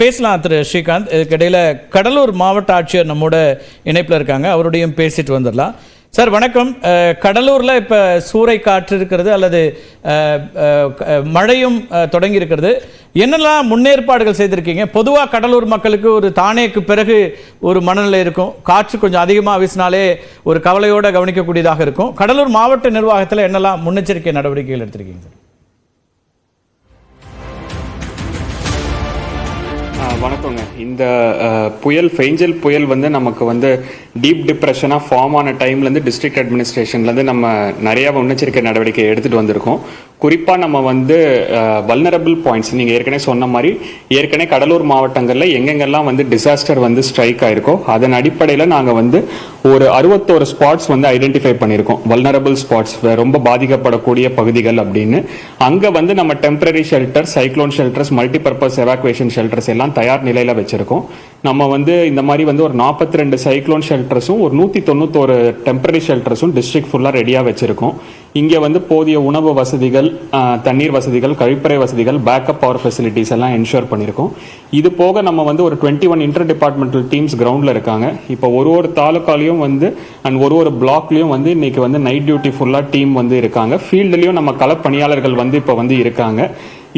பேசலாம் திரு ஸ்ரீகாந்த். இதுக்கிடையில் கடலூர் மாவட்ட ஆட்சியர் நம்மோட இணைப்பில் இருக்காங்க, அவருடையும் பேசிட்டு வந்துடலாம். சார் வணக்கம். கடலூரில் இப்போ சூறை காற்று இருக்கிறது அல்லது மழையும் தொடங்கி இருக்கிறது. என்னெல்லாம் முன்னேற்பாடுகள் செய்திருக்கீங்க? பொதுவாக கடலூர் மக்களுக்கு ஒரு தானேக்கு பிறகு ஒரு மனநிலை இருக்கும், காற்று கொஞ்சம் அதிகமாக வீசினாலே ஒரு கவலையோடு கவனிக்கக்கூடியதாக இருக்கும். கடலூர் மாவட்ட நிர்வாகத்தில் என்னெல்லாம் முன்னெச்சரிக்கை நடவடிக்கைகள் எடுத்திருக்கீங்க சார்? வணக்கங்க. இந்த புயல் ஃபெஞ்சல் புயல் நமக்கு டீப் டிப்ரெஷனாக ஃபார்ம் ஆன டைம்லேருந்து டிஸ்ட்ரிக்ட் அட்மினிஸ்ட்ரேஷன்லேருந்து நம்ம நிறையா முன்னெச்சரிக்கை நடவடிக்கை எடுத்துகிட்டு வந்திருக்கோம். குறிப்பாக நம்ம வல்னரபிள் பாயிண்ட்ஸ் நீங்கள் ஏற்கனவே சொன்ன மாதிரி ஏற்கனவே கடலூர் மாவட்டங்களில் எங்கெங்கெல்லாம் டிசாஸ்டர் ஸ்ட்ரைக் ஆயிருக்கோ அதன் அடிப்படையில் நாங்கள் ஒரு 61 ஸ்பாட்ஸ் ஐடென்டிஃபை பண்ணியிருக்கோம். வல்னரபிள் ஸ்பாட்ஸ், ரொம்ப பாதிக்கப்படக்கூடிய பகுதிகள் அப்படின்னு. அங்கே நம்ம temporary shelter, cyclone shelters, multipurpose evacuation shelters எல்லாம் தயார் நிலையில் வச்சிருக்கோம். நம்ம இந்த மாதிரி ஒரு 42 சைக்ளோன் ஷெல்டர்ஸும் ஒரு 191 டெம்பரரி ஷெல்டர்ஸும் டிஸ்ட்ரிக்ட் ஃபுல்லாக ரெடியாக வச்சிருக்கோம். இங்கே போதிய உணவு வசதிகள், தண்ணீர் வசதிகள், கழிப்பறை வசதிகள், பேக்கப் பவர் ஃபெசிலிட்டிஸ் எல்லாம் என்ஷூர் பண்ணியிருக்கோம். இது போக நம்ம ஒரு 21 இன்டர் டிபார்ட்மெண்டல் டீம்ஸ் கிரவுண்டில் இருக்காங்க. இப்போ ஒரு தாலுக்காலையும் அண்ட் ஒரு பிளாக்லையும் இன்னைக்கு நைட் டியூட்டி ஃபுல்லாக டீம் இருக்காங்க. ஃபீல்டுலையும் நம்ம களப்பணியாளர்கள் இப்போ இருக்காங்க.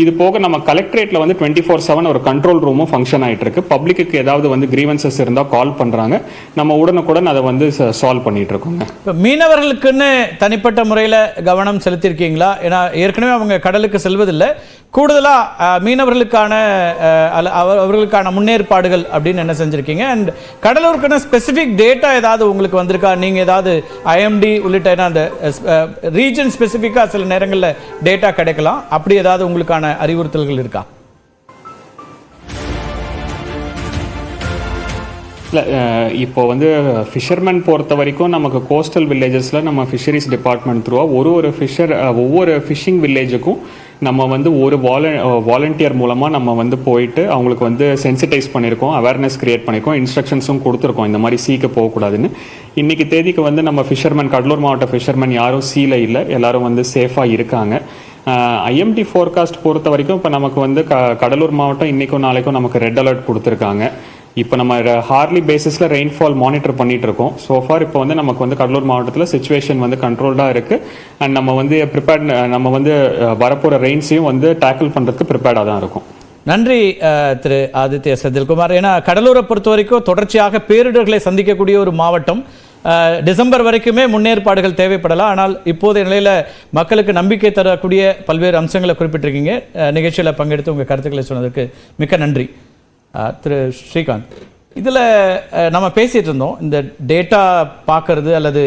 இது போக நம்ம கலெக்டரேட்ல 24/7 ஒரு கண்ட்ரோல் ரூமும் ஃபங்க்ஷன் ஆகிட்டு இருக்கு. பப்ளிக்கு ஏதாவது கிரீவன்சஸ் இருந்தால் கால் பண்றாங்க, நம்ம உடனுக்குடன் அதை சால்வ் பண்ணிட்டு இருக்கோங்க. மீனவர்களுக்குன்னு தனிப்பட்ட முறையில் கவனம் செலுத்தியிருக்கீங்களா? ஏன்னா ஏற்கனவே அவங்க கடலுக்கு செல்வதில்லை, கூடுதலாக மீனவர்களுக்கான அவர்களுக்கான முன்னேற்பாடுகள் அப்படின்னு என்ன செஞ்சுருக்கீங்க? அண்ட் கடலூருக்கான ஸ்பெசிஃபிக் டேட்டா ஏதாவது உங்களுக்கு வந்திருக்கா? நீங்கள் ஏதாவது ஐஎம்டி உள்ளிட்ட அந்த ரீஜன் ஸ்பெசிஃபிக்காக சில நேரங்களில் டேட்டா கிடைக்கலாம், அப்படி ஏதாவது உங்களுக்கான அறிவுறுத்தல்கள் இருக்கா? இல்லை, இப்போ ஃபிஷர்மேன் பொறுத்த வரைக்கும் நமக்கு கோஸ்டல் வில்லேஜஸில் நம்ம ஃபிஷரிஸ் டிபார்ட்மெண்ட் த்ரூவாக ஒவ்வொரு ஃபிஷிங் வில்லேஜுக்கும் நம்ம ஒரு வாலண்டியர் மூலமாக நம்ம போயிட்டு அவங்களுக்கு சென்சிட்டைஸ் பண்ணியிருக்கோம், அவேர்னஸ் கிரியேட் பண்ணியிருக்கோம், இன்ஸ்ட்ரக்ஷன்ஸும் கொடுத்துருக்கோம் இந்த மாதிரி சீக்கு போகக்கூடாதுன்னு. இன்றைக்கி தேதிக்கு நம்ம ஃபிஷர்மேன், கடலூர் மாவட்ட ஃபிஷர்மேன் யாரும் சீல இல்லை, எல்லாரும் சேஃபாக இருக்காங்க. ஐஎம்டி ஃபோர்காஸ்ட் பொறுத்த வரைக்கும் இப்போ நமக்கு கடலூர் மாவட்டம் இன்றைக்கும் நாளைக்கும் நமக்கு ரெட் அலர்ட் கொடுத்துருக்காங்க. இப்போ நம்ம ஹார்லி பேசிஸில் ரெயின்ஃபால் மானிட்டர் பண்ணிட்டு இருக்கோம். சோஃபார் இப்போ நமக்கு கடலூர் மாவட்டத்தில் சிச்சுவேஷன் கண்ட்ரோல்டாக இருக்குது. அண்ட் நம்ம ப்ரிப்பேர்ட், நம்ம வரப்போகிற ரெயின்ஸையும் டேக்கிள் பண்ணுறதுக்கு ப்ரிப்பேர்டாக தான் இருக்கும். நன்றி திரு ஆதித்ய செந்தில்குமார். ஏன்னா கடலூரை பொறுத்த வரைக்கும் தொடர்ச்சியாக பேரிடர்களை சந்திக்கக்கூடிய ஒரு மாவட்டம். டிசம்பர் வரைக்குமே முன்னேற்பாடுகள் தேவைப்படலாம், ஆனால் இப்போதைய நிலையில் மக்களுக்கு நம்பிக்கை தரக்கூடிய பல்வேறு அம்சங்களை குறிப்பிட்டிருக்கீங்க. நிகழ்ச்சியில் பங்கெடுத்து உங்கள் கருத்துக்களை சொன்னதற்கு மிக்க நன்றி. திரு ஸ்ரீகாந்த், இதில் நம்ம பேசிகிட்டு இருந்தோம், இந்த டேட்டா பார்க்கறது அல்லது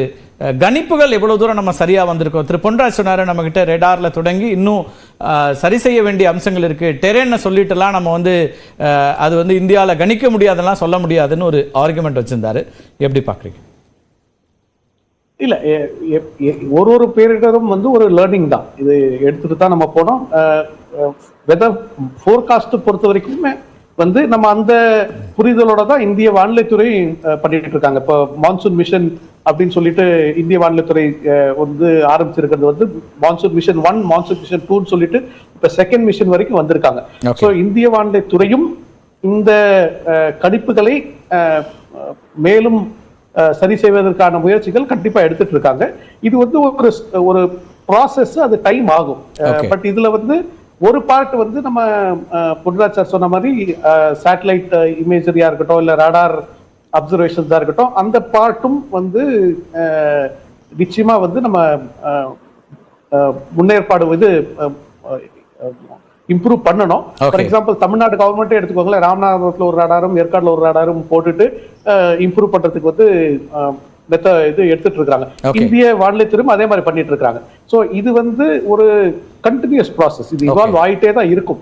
கணிப்புகள் எவ்வளோ தூரம் நம்ம சரியாக வந்திருக்கோம். திரு பொன்ராஜ் சொன்னார், நம்மக்கிட்ட ரேடாரில் தொடங்கி இன்னும் சரி செய்ய வேண்டிய அம்சங்கள் இருக்குது. டெரேனை சொல்லிட்டுலாம் நம்ம அது இந்தியாவில் கணிக்க முடியாதெல்லாம் சொல்ல முடியாதுன்னு ஒரு ஆர்குமெண்ட் வச்சுருந்தாரு. எப்படி பார்க்குறீங்க? இல்லை, ஒரு பேரிடரும் ஒரு லேர்னிங் தான். இது எடுத்துட்டு தான் நம்ம போனோம். வெதர் ஃபோர்காஸ்ட் பொறுத்த வரைக்குமே நம்ம அந்த புரிதலோட தான் இந்திய வானிலைத்துறை பண்ணிட்டு இருக்காங்க. இப்போ மான்சூன் மிஷன் அப்படின்னு சொல்லிட்டு இந்திய வானிலைத்துறை ஆரம்பிச்சிருக்கிறது மான்சூன் மிஷன் 1, மான்சூன் மிஷன் 2ன்னு சொல்லிட்டு இப்ப செகண்ட் மிஷன் வரைக்கும் வந்திருக்காங்க. ஸோ இந்திய வானிலைத்துறையும் இந்த கணிப்புகளை மேலும் சரி செய்வதற்கான முயற்சிகள் கண்டிப்பா எடுத்துட்டு இருக்காங்க. இது ஒரு ப்ராசஸ், அது டைம் ஆகும். பட் இதுல ஒரு பார்ட் நம்ம பொன்ராஜ் சார் சொன்ன மாதிரி சேட்டலைட் இமேஜரியா இருக்கட்டும், இல்ல ராடார் அப்சர்வேஷன்ஸா இருக்கட்டும், அந்த பார்ட்டும் நிச்சயமா நம்ம முன்னேற்பாடு இம்ப்ரூவ் பண்ணணும். ஃபார் எக்ஸாம்பிள் தமிழ்நாடு கவர்மெண்ட்டே எடுத்துக்கோங்களேன், ராமநாதபுரத்தில் ஒரு ராடாரும் ஏற்காடுல ஒரு ராடாரும் போட்டுட்டு இம்ப்ரூவ் பண்றதுக்கு இது எடுத்துட்டு இருக்காங்க. இந்திய வானிலைத்துறையும் அதே மாதிரி பண்ணிட்டு இருக்காங்க. சோ இது ஒரு கண்டினியூஸ் ப்ராசஸ், இது இவால்வ் ஆயிட்டே தான் இருக்கும்.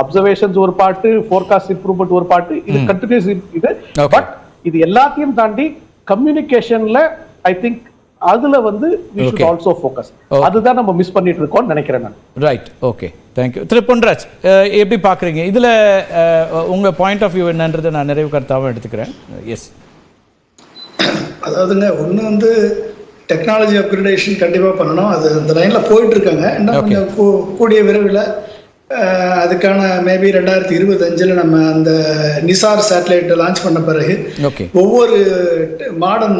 அப்சர்வேஷன்ஸ் ஒரு பார்ட், ஃபோர்காஸ்ட் இம்ப்ரூவ்மெண்ட் ஒரு பார்ட், இது கண்டினியூஸ் இது. பட் இது எல்லாத்தையும் தாண்டி கம்யூனிகேஷன்ல ஐ திங்க் அதுல we should also focus. அதுதான் நம்ம மிஸ் பண்ணிட்டு இருக்கோம் நினைக்கிறேன் நான். Right, okay, thank you. திரு பொன்ராஜ், எப்படி பாக்குறீங்க? இதுல உங்க பாயிண்ட் ஆஃப் வியூ என்னன்றதை நான் நிறைவு கருத்தாவும் எடுத்துக்கிறேன். எஸ், அதாவதுங்க, ஒன்று டெக்னாலஜி அப்கிரேடேஷன் கண்டிப்பாக பண்ணணும். அது அந்த லைனில் போயிட்டு இருக்காங்க. இன்னும் கொஞ்சம் கூடிய விரைவில் அதுக்கான மேபி 2025 நம்ம அந்த நிசார் சேட்டலைட் லான்ச் பண்ண பிறகு ஒவ்வொரு மாடர்ன்,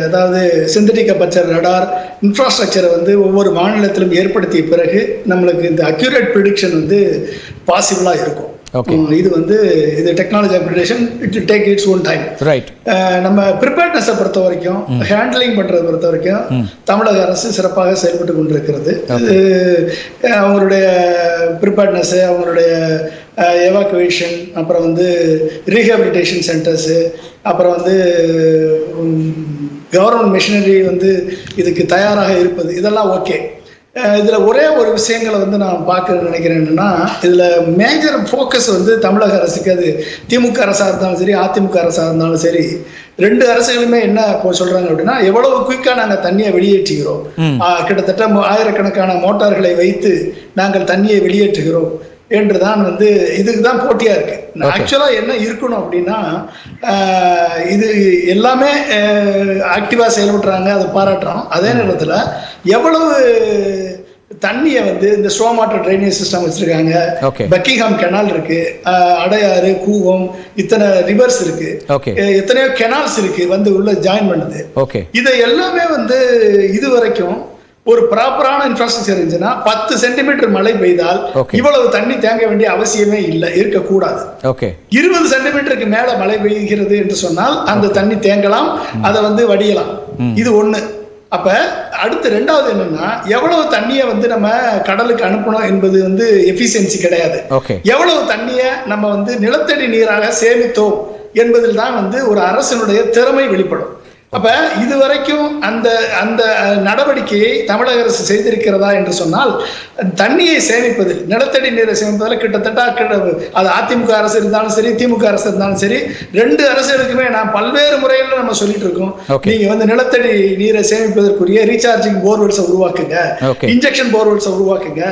அதாவது சிந்தட்டிக் அப்பர்ச்சர் ரடார் இன்ஃப்ராஸ்ட்ரக்சரை வந்து ஒவ்வொரு மாநிலத்திலும் ஏற்படுத்திய பிறகு நம்மளுக்கு இந்த அக்யூரேட் ப்ரிடிக்ஷன் வந்து பாசிபிளா இருக்கும். இது வந்து இது technology upgradation, it will take its own time. நம்ம ப்ரிப்பேர்ட்னஸை பொறுத்த வரைக்கும், ஹேண்ட்லிங் பண்றதை பொறுத்த வரைக்கும் தமிழக அரசு சிறப்பாக செயல்பட்டு கொண்டிருக்கிறது. அவங்களுடைய ப்ரிப்பேர்ட்னஸ், அவங்களுடைய எவாக்குவேஷன், அப்புறம் வந்து ரீஹபிலிட்டேஷன் சென்டர்ஸு, அப்புறம் வந்து கவர்மெண்ட் மிஷினரி வந்து இதுக்கு தயாராக இருப்பது, இதெல்லாம் ஓகே. இதில் ஒரே ஒரு விஷயங்களை வந்து நான் பார்க்க நினைக்கிறேன். என்னன்னா, இதில் மேஜர் ஃபோக்கஸ் வந்து தமிழக அரசுக்கு, அது திமுக அரசாக இருந்தாலும் சரி, அதிமுக அரசாக இருந்தாலும் சரி, ரெண்டு அரசுகளுமே என்ன சொல்றாங்க அப்படின்னா, எவ்வளவு குயிக்கா நாங்கள் தண்ணியை வெளியேற்றுகிறோம், கிட்டத்தட்ட ஆயிரக்கணக்கான மோட்டார்களை வைத்து நாங்கள் தண்ணியை வெளியேற்றுகிறோம் என்றுதான் வந்து இதுக்கு தான் போட்டியா இருக்கு. ஆக்சுவலா என்ன இருக்கணும் அப்படின்னா, இது எல்லாமே ஆக்டிவா செயல்படுறாங்க, அதை பாராட்டுறோம். அதே நேரத்தில் எவ்வளவு தண்ணியை வந்து இந்த ஸ்ட்ராங் வாட்டர் ட்ரைனேஜ் சிஸ்டம் வச்சிருக்காங்க, பக்கிங்ஹாம் கெனால் இருக்கு, அடையாறு, கூவம், இத்தனை ரிவர்ஸ் இருக்கு, எத்தனையோ கெனால்ஸ் இருக்கு வந்து உள்ள ஜாயின் பண்ணுது. இதை எல்லாமே வந்து இதுவரைக்கும் ஒரு ப்ராப்பரான இன்ஃப்ராஸ்ட்ரக்சர் இருந்துச்சுன்னா 10 சென்டிமீட்டர் மழை பெய்தால் இவ்வளவு தண்ணி தேங்க வேண்டிய அவசியமே இல்லை, இருக்கக்கூடாது. 20 சென்டிமீட்டருக்கு மேல மழை பெய்கிறது என்று சொன்னால் அந்த தண்ணி தேங்கலாம், அதை வந்து வடியலாம். இது ஒண்ணு. அப்ப அடுத்து ரெண்டாவது என்னன்னா, எவ்வளவு தண்ணியை வந்து நம்ம கடலுக்கு அனுப்பணும் என்பது வந்து எஃபிஷியன்சி கிடையாது. எவ்வளவு தண்ணியை நம்ம வந்து நிலத்தடி நீராக சேமித்தோம் என்பதில் தான் வந்து ஒரு அரசினுடைய திறமை வெளிப்படும். அப்ப இதுவரைக்கும் அந்த அந்த நடவடிக்கையை தமிழக அரசு செய்திருக்கிறதா என்று சொன்னால், தண்ணியை சேமிப்பதில், நிலத்தடி நீரை சேமிப்பதில் கிட்டத்தட்ட அது அதிமுக அரசு இருந்தாலும் சரி, திமுக அரசு இருந்தாலும் சரி, ரெண்டு அரசுகளுக்குமே நான் பல்வேறு முறையில் நம்ம சொல்லிட்டு இருக்கோம், நீங்க வந்து நிலத்தடி நீரை சேமிப்பதற்குரிய ரீசார்ஜிங் போர்வெல்ஸை உருவாக்குங்க, இன்ஜெக்ஷன் போர்வெல்ஸை உருவாக்குங்க.